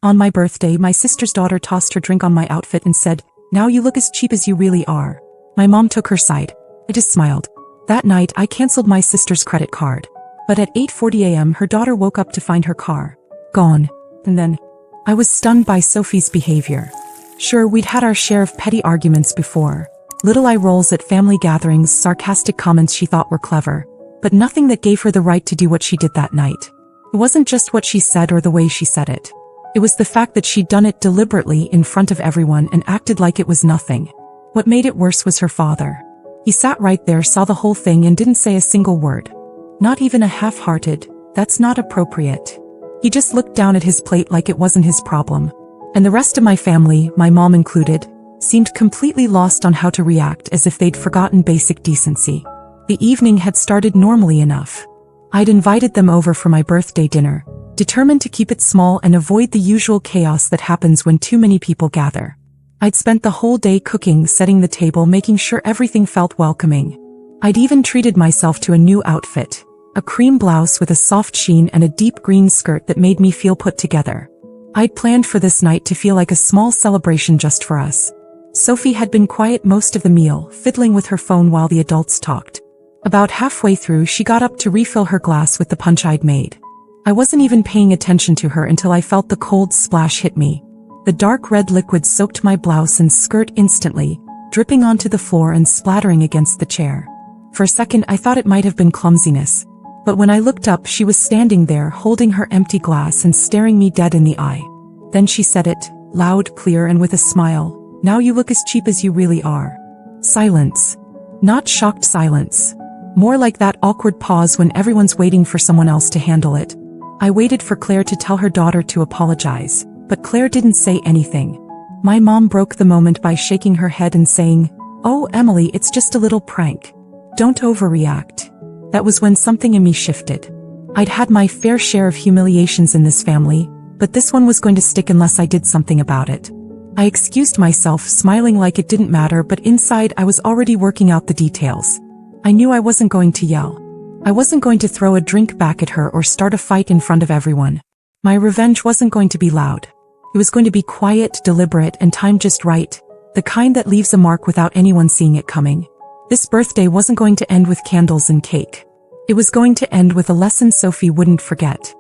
On my birthday, my sister's daughter tossed her drink on my outfit and said, "Now you look as cheap as you really are." My mom took her side. I just smiled. That night, I canceled my sister's credit card. But at 8:40 a.m., her daughter woke up to find her car gone. And then, I was stunned by Sophie's behavior. Sure, we'd had our share of petty arguments before. Little eye rolls at family gatherings, sarcastic comments she thought were clever. But nothing that gave her the right to do what she did that night. It wasn't just what she said or the way she said it. It was the fact that she'd done it deliberately in front of everyone and acted like it was nothing. What made it worse was her father. He sat right there, saw the whole thing and didn't say a single word. Not even a half-hearted, "That's not appropriate." He just looked down at his plate like it wasn't his problem. And the rest of my family, my mom included, seemed completely lost on how to react, as if they'd forgotten basic decency. The evening had started normally enough. I'd invited them over for my birthday dinner, determined to keep it small and avoid the usual chaos that happens when too many people gather. I'd spent the whole day cooking, setting the table, making sure everything felt welcoming. I'd even treated myself to a new outfit, a cream blouse with a soft sheen and a deep green skirt that made me feel put together. I'd planned for this night to feel like a small celebration just for us. Sophie had been quiet most of the meal, fiddling with her phone while the adults talked. About halfway through, she got up to refill her glass with the punch I'd made. I wasn't even paying attention to her until I felt the cold splash hit me. The dark red liquid soaked my blouse and skirt instantly, dripping onto the floor and splattering against the chair. For a second, I thought it might have been clumsiness. But when I looked up, she was standing there, holding her empty glass and staring me dead in the eye. Then she said it, loud, clear, and with a smile, "Now you look as cheap as you really are." Silence. Not shocked silence. More like that awkward pause when everyone's waiting for someone else to handle it. I waited for Claire to tell her daughter to apologize, but Claire didn't say anything. My mom broke the moment by shaking her head and saying, "Oh, Emily, it's just a little prank. Don't overreact." That was when something in me shifted. I'd had my fair share of humiliations in this family, but this one was going to stick unless I did something about it. I excused myself, smiling like it didn't matter, but inside I was already working out the details. I knew I wasn't going to yell. I wasn't going to throw a drink back at her or start a fight in front of everyone. My revenge wasn't going to be loud. It was going to be quiet, deliberate, and timed just right, the kind that leaves a mark without anyone seeing it coming. This birthday wasn't going to end with candles and cake. It was going to end with a lesson Sophie wouldn't forget.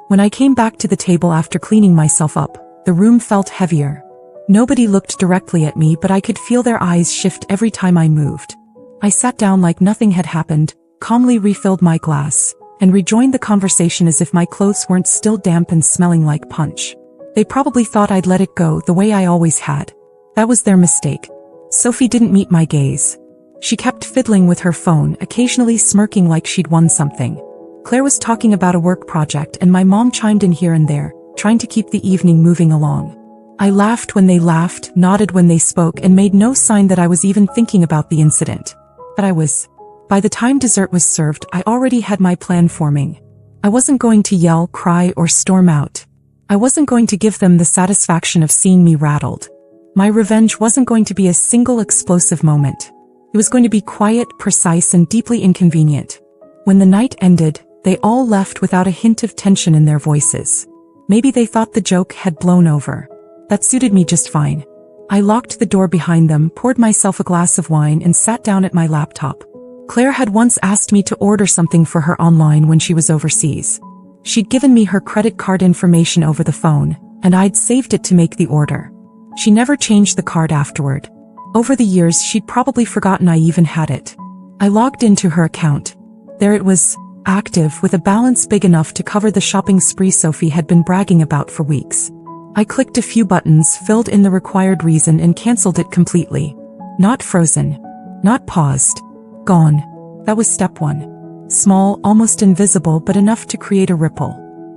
When I came back to the table after cleaning myself up, the room felt heavier. Nobody looked directly at me, but I could feel their eyes shift every time I moved. I sat down like nothing had happened, calmly refilled my glass, and rejoined the conversation as if my clothes weren't still damp and smelling like punch. They probably thought I'd let it go the way I always had. That was their mistake. Sophie didn't meet my gaze. She kept fiddling with her phone, occasionally smirking like she'd won something. Claire was talking about a work project and my mom chimed in here and there, trying to keep the evening moving along. I laughed when they laughed, nodded when they spoke, and made no sign that I was even thinking about the incident. But I was. By the time dessert was served, I already had my plan forming. I wasn't going to yell, cry, or storm out. I wasn't going to give them the satisfaction of seeing me rattled. My revenge wasn't going to be a single explosive moment. It was going to be quiet, precise, and deeply inconvenient. When the night ended, they all left without a hint of tension in their voices. Maybe they thought the joke had blown over. That suited me just fine. I locked the door behind them, poured myself a glass of wine, and sat down at my laptop. Claire had once asked me to order something for her online when she was overseas. She'd given me her credit card information over the phone, and I'd saved it to make the order. She never changed the card afterward. Over the years, she'd probably forgotten I even had it. I logged into her account. There it was, active, with a balance big enough to cover the shopping spree Sophie had been bragging about for weeks. I clicked a few buttons, filled in the required reason, and canceled it completely. Not frozen. Not paused. Gone. That was step one. Small, almost invisible, but enough to create a ripple.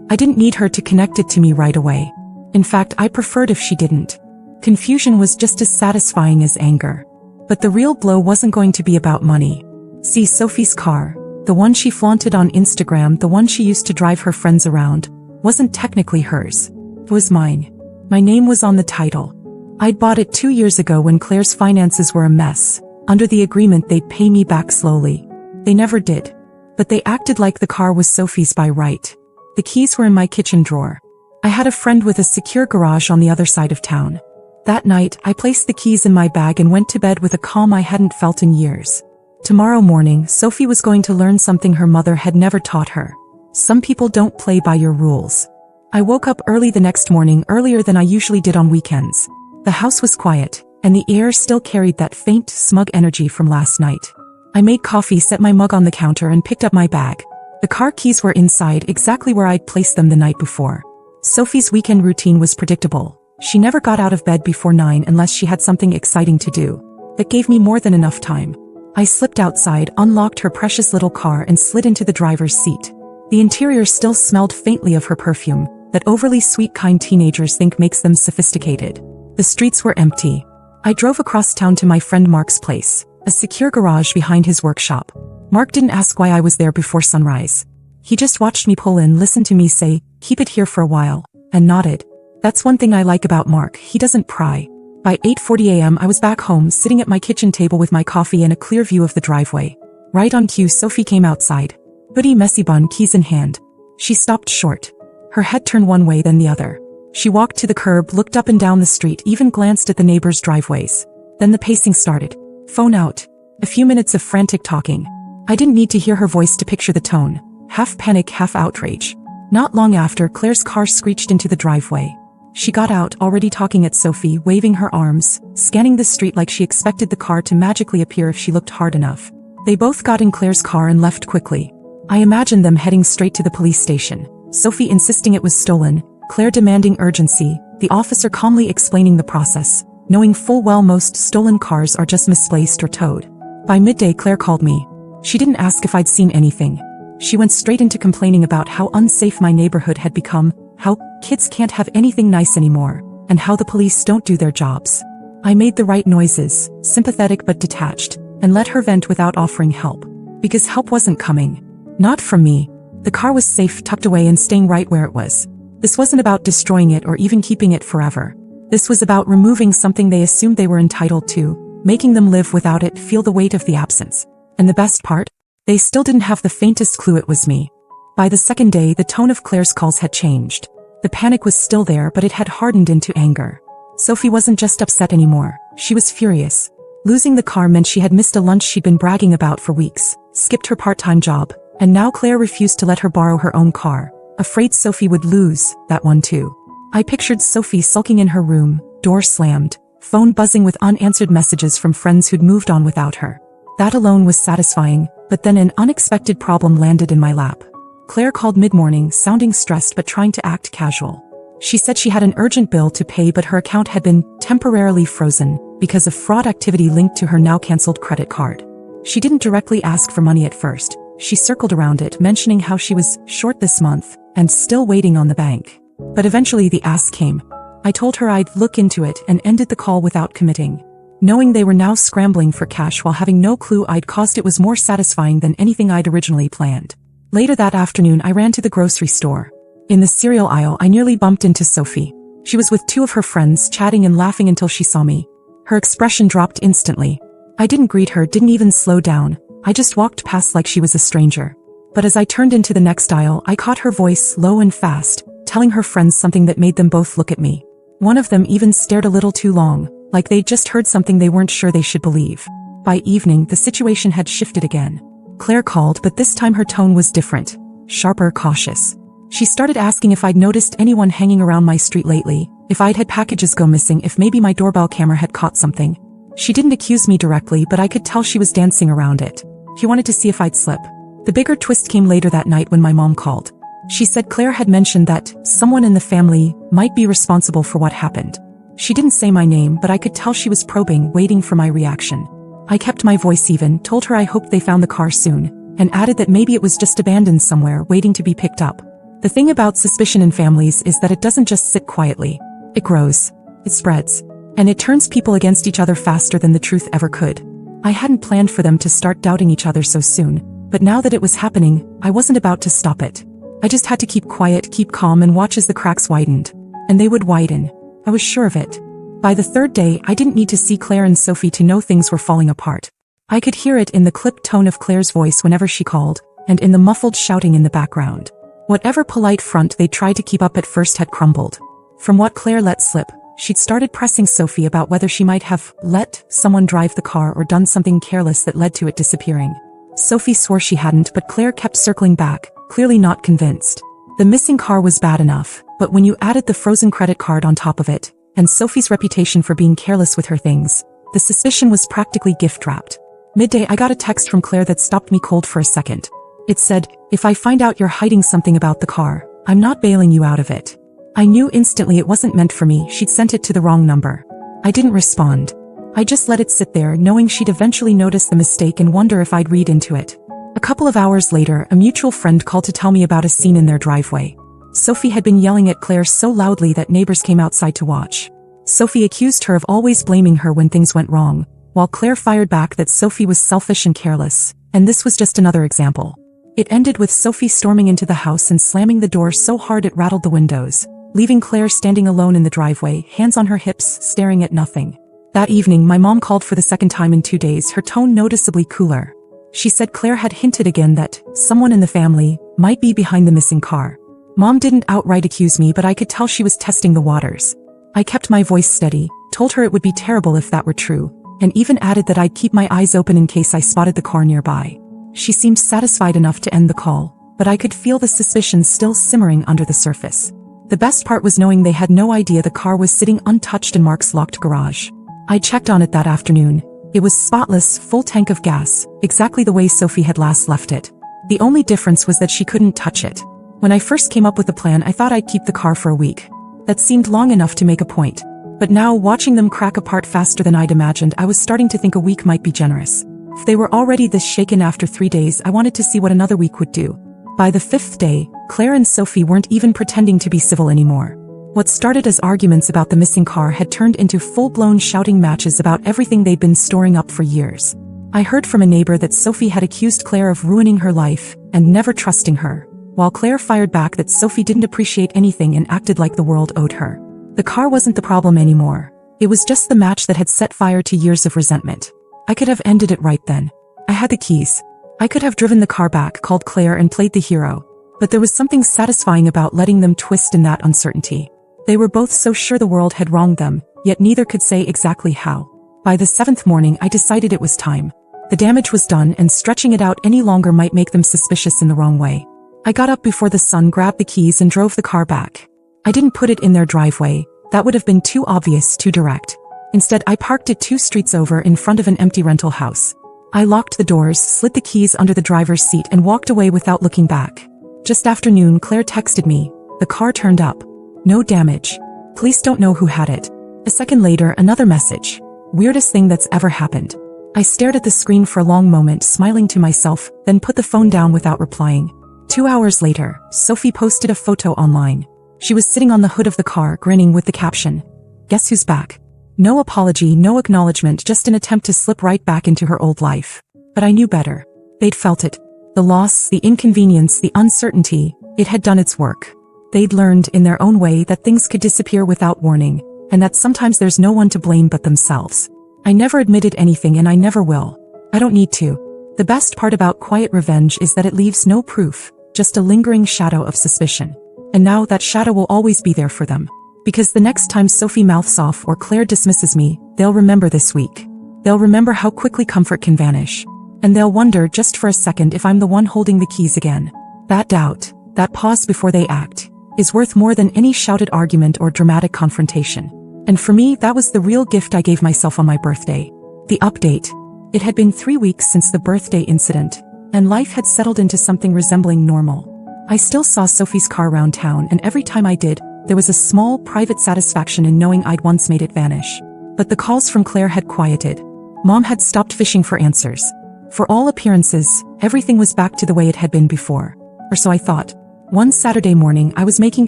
I didn't need her to connect it to me right away. In fact, I preferred if she didn't. Confusion was just as satisfying as anger. But the real blow wasn't going to be about money. See, Sophie's car, the one she flaunted on Instagram, the one she used to drive her friends around, wasn't technically hers. It was mine. My name was on the title. I'd bought it 2 years ago when Claire's finances were a mess, under the agreement they'd pay me back slowly. They never did. But they acted like the car was Sophie's by right. The keys were in my kitchen drawer. I had a friend with a secure garage on the other side of town. That night, I placed the keys in my bag and went to bed with a calm I hadn't felt in years. Tomorrow morning, Sophie was going to learn something her mother had never taught her. Some people don't play by your rules. I woke up early the next morning, earlier than I usually did on weekends. The house was quiet, and the air still carried that faint, smug energy from last night. I made coffee, set my mug on the counter, and picked up my bag. The car keys were inside, exactly where I'd placed them the night before. Sophie's weekend routine was predictable. She never got out of bed before 9 unless she had something exciting to do. That gave me more than enough time. I slipped outside, unlocked her precious little car, and slid into the driver's seat. The interior still smelled faintly of her perfume, that overly sweet kind teenagers think makes them sophisticated. The streets were empty. I drove across town to my friend Mark's place, a secure garage behind his workshop. Mark didn't ask why I was there before sunrise. He just watched me pull in, listened to me say, "Keep it here for a while," and nodded. That's one thing I like about Mark, he doesn't pry. By 8:40 a.m. I was back home, sitting at my kitchen table with my coffee and a clear view of the driveway. Right on cue, Sophie came outside. Hoodie, messy bun, keys in hand. She stopped short. Her head turned one way, then the other. She walked to the curb, looked up and down the street, even glanced at the neighbors' driveways. Then the pacing started. Phone out. A few minutes of frantic talking. I didn't need to hear her voice to picture the tone. Half panic, half outrage. Not long after, Claire's car screeched into the driveway. She got out, already talking at Sophie, waving her arms, scanning the street like she expected the car to magically appear if she looked hard enough. They both got in Claire's car and left quickly. I imagined them heading straight to the police station. Sophie insisting it was stolen, Claire demanding urgency, the officer calmly explaining the process, knowing full well most stolen cars are just misplaced or towed. By midday, Claire called me. She didn't ask if I'd seen anything. She went straight into complaining about how unsafe my neighborhood had become, how kids can't have anything nice anymore, and how the police don't do their jobs. I made the right noises, sympathetic but detached, and let her vent without offering help. Because help wasn't coming. Not from me. The car was safe, tucked away and staying right where it was. This wasn't about destroying it or even keeping it forever. This was about removing something they assumed they were entitled to, making them live without it, feel the weight of the absence. And the best part? They still didn't have the faintest clue it was me. By the second day, the tone of Claire's calls had changed. The panic was still there, but it had hardened into anger. Sophie wasn't just upset anymore. She was furious. Losing the car meant she had missed a lunch she'd been bragging about for weeks, skipped her part-time job, and now Claire refused to let her borrow her own car, afraid Sophie would lose that one too. I pictured Sophie sulking in her room, door slammed, phone buzzing with unanswered messages from friends who'd moved on without her. That alone was satisfying, but then an unexpected problem landed in my lap. Claire called mid-morning, sounding stressed but trying to act casual. She said she had an urgent bill to pay, but her account had been temporarily frozen because of fraud activity linked to her now canceled credit card. She didn't directly ask for money at first. She circled around it, mentioning how she was short this month and still waiting on the bank. But eventually the ask came. I told her I'd look into it and ended the call without committing. Knowing they were now scrambling for cash while having no clue I'd caused it was more satisfying than anything I'd originally planned. Later that afternoon, I ran to the grocery store. In the cereal aisle, I nearly bumped into Sophie. She was with two of her friends, chatting and laughing until she saw me. Her expression dropped instantly. I didn't greet her, didn't even slow down. I just walked past like she was a stranger. But as I turned into the next aisle, I caught her voice, low and fast, telling her friends something that made them both look at me. One of them even stared a little too long, like they'd just heard something they weren't sure they should believe. By evening, the situation had shifted again. Claire called, but this time her tone was different, sharper, cautious. She started asking if I'd noticed anyone hanging around my street lately, if I'd had packages go missing, if maybe my doorbell camera had caught something. She didn't accuse me directly, but I could tell she was dancing around it. She wanted to see if I'd slip. The bigger twist came later that night when my mom called. She said Claire had mentioned that someone in the family might be responsible for what happened. She didn't say my name, but I could tell she was probing, waiting for my reaction. I kept my voice even, told her I hoped they found the car soon, and added that maybe it was just abandoned somewhere, waiting to be picked up. The thing about suspicion in families is that it doesn't just sit quietly. It grows. It spreads. And it turns people against each other faster than the truth ever could. I hadn't planned for them to start doubting each other so soon, but now that it was happening, I wasn't about to stop it. I just had to keep quiet, keep calm, and watch as the cracks widened. And they would widen. I was sure of it. By the third day, I didn't need to see Claire and Sophie to know things were falling apart. I could hear it in the clipped tone of Claire's voice whenever she called, and in the muffled shouting in the background. Whatever polite front they tried to keep up at first had crumbled. From what Claire let slip, she'd started pressing Sophie about whether she might have let someone drive the car or done something careless that led to it disappearing. Sophie swore she hadn't, but Claire kept circling back, clearly not convinced. The missing car was bad enough, but when you added the frozen credit card on top of it, and Sophie's reputation for being careless with her things, the suspicion was practically gift-wrapped. Midday, I got a text from Claire that stopped me cold for a second. It said, "If I find out you're hiding something about the car, I'm not bailing you out of it." I knew instantly it wasn't meant for me. She'd sent it to the wrong number. I didn't respond. I just let it sit there, knowing she'd eventually notice the mistake and wonder if I'd read into it. A couple of hours later, a mutual friend called to tell me about a scene in their driveway. Sophie had been yelling at Claire so loudly that neighbors came outside to watch. Sophie accused her of always blaming her when things went wrong, while Claire fired back that Sophie was selfish and careless, and this was just another example. It ended with Sophie storming into the house and slamming the door so hard it rattled the windows, leaving Claire standing alone in the driveway, hands on her hips, staring at nothing. That evening, my mom called for the second time in 2 days, her tone noticeably cooler. She said Claire had hinted again that someone in the family might be behind the missing car. Mom didn't outright accuse me, but I could tell she was testing the waters. I kept my voice steady, told her it would be terrible if that were true, and even added that I'd keep my eyes open in case I spotted the car nearby. She seemed satisfied enough to end the call, but I could feel the suspicions still simmering under the surface. The best part was knowing they had no idea the car was sitting untouched in Mark's locked garage. I checked on it that afternoon. It was spotless, full tank of gas, exactly the way Sophie had last left it. The only difference was that she couldn't touch it. When I first came up with the plan, I thought I'd keep the car for a week. That seemed long enough to make a point. But now, watching them crack apart faster than I'd imagined, I was starting to think a week might be generous. If they were already this shaken after 3 days, I wanted to see what another week would do. By the 5th day, Claire and Sophie weren't even pretending to be civil anymore. What started as arguments about the missing car had turned into full-blown shouting matches about everything they'd been storing up for years. I heard from a neighbor that Sophie had accused Claire of ruining her life and never trusting her, while Claire fired back that Sophie didn't appreciate anything and acted like the world owed her. The car wasn't the problem anymore. It was just the match that had set fire to years of resentment. I could have ended it right then. I had the keys. I could have driven the car back, called Claire, and played the hero. But there was something satisfying about letting them twist in that uncertainty. They were both so sure the world had wronged them, yet neither could say exactly how. By the 7th morning, I decided it was time. The damage was done, and stretching it out any longer might make them suspicious in the wrong way. I got up before the sun, grabbed the keys, and drove the car back. I didn't put it in their driveway. That would have been too obvious, too direct. Instead, I parked it 2 streets over in front of an empty rental house. I locked the doors, slid the keys under the driver's seat, and walked away without looking back. Just after noon, Claire texted me. The car turned up. No damage. Police don't know who had it. A second later, another message. Weirdest thing that's ever happened. I stared at the screen for a long moment, smiling to myself, then put the phone down without replying. 2 hours later, Sophie posted a photo online. She was sitting on the hood of the car, grinning, with the caption, "Guess who's back?" No apology, no acknowledgement, just an attempt to slip right back into her old life. But I knew better. They'd felt it. The loss, the inconvenience, the uncertainty, it had done its work. They'd learned, in their own way, that things could disappear without warning, and that sometimes there's no one to blame but themselves. I never admitted anything, and I never will. I don't need to. The best part about quiet revenge is that it leaves no proof, just a lingering shadow of suspicion. And now that shadow will always be there for them. Because the next time Sophie mouths off or Claire dismisses me, they'll remember this week. They'll remember how quickly comfort can vanish. And they'll wonder, just for a second, if I'm the one holding the keys again. That doubt, that pause before they act, is worth more than any shouted argument or dramatic confrontation. And for me, that was the real gift I gave myself on my birthday. The update. It had been 3 weeks since the birthday incident, and life had settled into something resembling normal. I still saw Sophie's car around town, and every time I did, there was a small, private satisfaction in knowing I'd once made it vanish. But the calls from Claire had quieted. Mom had stopped fishing for answers. For all appearances, everything was back to the way it had been before. Or so I thought. One Saturday morning, I was making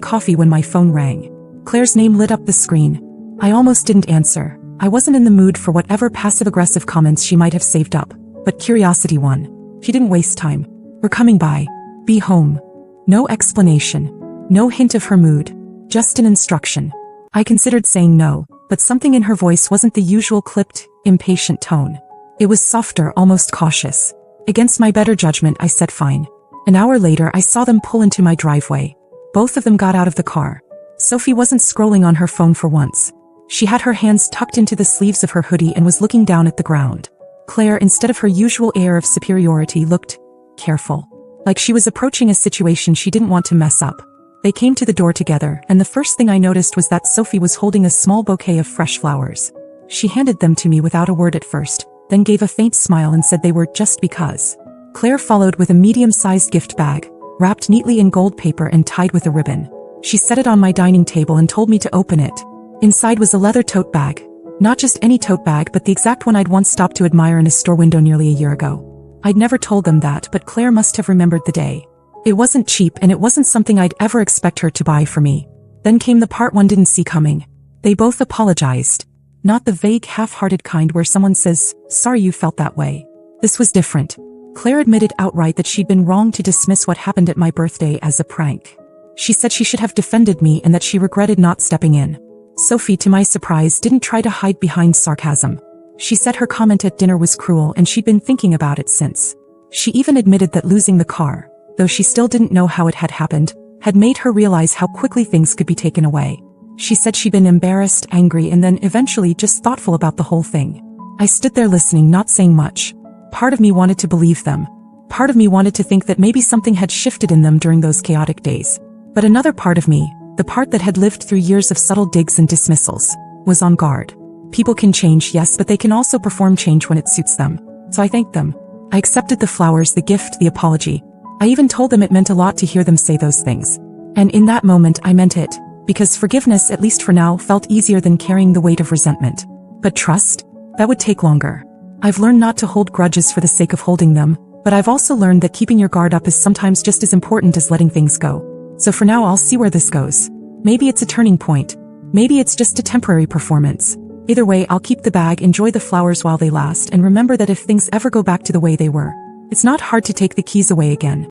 coffee when my phone rang. Claire's name lit up the screen. I almost didn't answer. I wasn't in the mood for whatever passive-aggressive comments she might have saved up, but curiosity won. She didn't waste time. "We're coming by. Be home." No explanation. No hint of her mood. Just an instruction. I considered saying no, but something in her voice wasn't the usual clipped, impatient tone. It was softer, almost cautious. Against my better judgment, I said fine. An hour later, I saw them pull into my driveway. Both of them got out of the car. Sophie wasn't scrolling on her phone for once. She had her hands tucked into the sleeves of her hoodie and was looking down at the ground. Claire, instead of her usual air of superiority, looked careful, like she was approaching a situation she didn't want to mess up. They came to the door together, and the first thing I noticed was that Sophie was holding a small bouquet of fresh flowers. She handed them to me without a word at first, then gave a faint smile and said they were just because. Claire followed with a medium-sized gift bag, wrapped neatly in gold paper and tied with a ribbon. She set it on my dining table and told me to open it. Inside was a leather tote bag. Not just any tote bag, but the exact one I'd once stopped to admire in a store window nearly a year ago. I'd never told them that, but Claire must have remembered the day. It wasn't cheap, and it wasn't something I'd ever expect her to buy for me. Then came the part one didn't see coming. They both apologized. Not the vague, half-hearted kind where someone says, "Sorry you felt that way." This was different. Claire admitted outright that she'd been wrong to dismiss what happened at my birthday as a prank. She said she should have defended me and that she regretted not stepping in. Sophie, to my surprise, didn't try to hide behind sarcasm. She said her comment at dinner was cruel and she'd been thinking about it since. She even admitted that losing the car, though she still didn't know how it had happened, had made her realize how quickly things could be taken away. She said she'd been embarrassed, angry, and then eventually just thoughtful about the whole thing. I stood there listening, not saying much. Part of me wanted to believe them. Part of me wanted to think that maybe something had shifted in them during those chaotic days. But another part of me, the part that had lived through years of subtle digs and dismissals, was on guard. People can change, yes, but they can also perform change when it suits them. So I thanked them. I accepted the flowers, the gift, the apology. I even told them it meant a lot to hear them say those things. And in that moment, I meant it. Because forgiveness, at least for now, felt easier than carrying the weight of resentment. But trust? That would take longer. I've learned not to hold grudges for the sake of holding them, but I've also learned that keeping your guard up is sometimes just as important as letting things go. So for now, I'll see where this goes. Maybe it's a turning point. Maybe it's just a temporary performance. Either way, I'll keep the bag, enjoy the flowers while they last, and remember that if things ever go back to the way they were, it's not hard to take the keys away again.